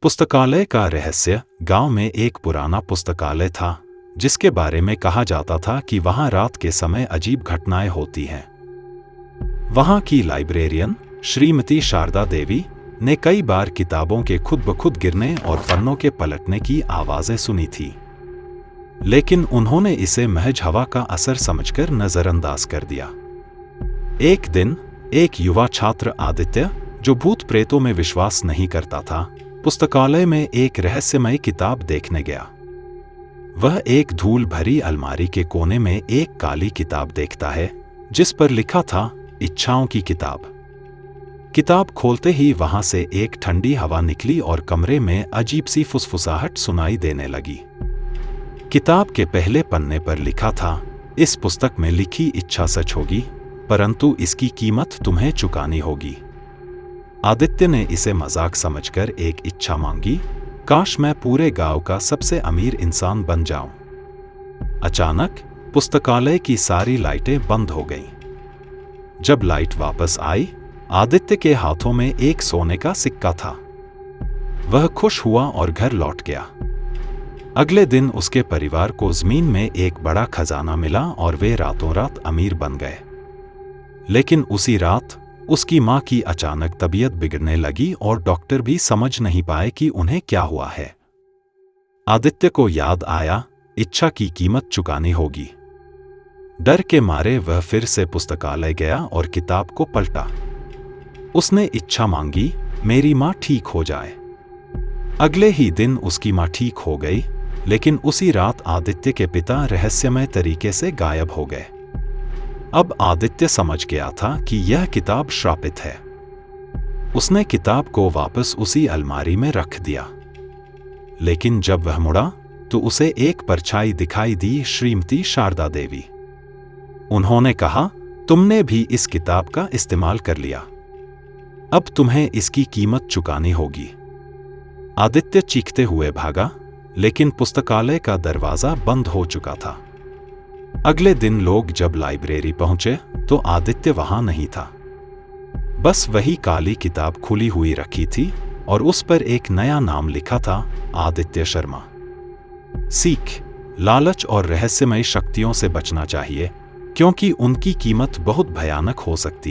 पुस्तकालय का रहस्य। गांव में एक पुराना पुस्तकालय था जिसके बारे में कहा जाता था कि वहां रात के समय अजीब घटनाएं होती हैं। वहां की लाइब्रेरियन श्रीमती शारदा देवी ने कई बार किताबों के खुद ब खुद गिरने और पन्नों के पलटने की आवाजें सुनी थी, लेकिन उन्होंने इसे महज हवा का असर समझकर नजरअंदाज कर दिया। एक दिन एक युवा छात्र आदित्य, जो भूत प्रेतों में विश्वास नहीं करता था, पुस्तकालय में एक रहस्यमय किताब देखने गया। वह एक धूल भरी अलमारी के कोने में एक काली किताब देखता है जिस पर लिखा था इच्छाओं की किताब। किताब खोलते ही वहां से एक ठंडी हवा निकली और कमरे में अजीब सी फुसफुसाहट सुनाई देने लगी। किताब के पहले पन्ने पर लिखा था, इस पुस्तक में लिखी इच्छा सच होगी, परंतु इसकी कीमत तुम्हें चुकानी होगी। आदित्य ने इसे मजाक समझकर एक इच्छा मांगी, काश मैं पूरे गांव का सबसे अमीर इंसान बन जाऊं। अचानक पुस्तकालय की सारी लाइटें बंद हो गईं। जब लाइट वापस आई, आदित्य के हाथों में एक सोने का सिक्का था। वह खुश हुआ और घर लौट गया। अगले दिन उसके परिवार को जमीन में एक बड़ा खजाना मिला और वे रातों रात अमीर बन गए। लेकिन उसी रात उसकी मां की अचानक तबीयत बिगड़ने लगी और डॉक्टर भी समझ नहीं पाए कि उन्हें क्या हुआ है। आदित्य को याद आया, इच्छा की कीमत चुकानी होगी। डर के मारे वह फिर से पुस्तकालय गया और किताब को पलटा। उसने इच्छा मांगी, मेरी मां ठीक हो जाए। अगले ही दिन उसकी मां ठीक हो गई, लेकिन उसी रात आदित्य के पिता रहस्यमय तरीके से गायब हो गए। अब आदित्य समझ गया था कि यह किताब श्रापित है। उसने किताब को वापस उसी अलमारी में रख दिया। लेकिन जब वह मुड़ा तो उसे एक परछाई दिखाई दी, श्रीमती शारदा देवी। उन्होंने कहा, तुमने भी इस किताब का इस्तेमाल कर लिया, अब तुम्हें इसकी कीमत चुकानी होगी। आदित्य चीखते हुए भागा, लेकिन पुस्तकालय का दरवाजा बंद हो चुका था। अगले दिन लोग जब लाइब्रेरी पहुंचे तो आदित्य वहां नहीं था। बस वही काली किताब खुली हुई रखी थी और उस पर एक नया नाम लिखा था, आदित्य शर्मा। सीख, लालच और रहस्यमय शक्तियों से बचना चाहिए, क्योंकि उनकी कीमत बहुत भयानक हो सकती है।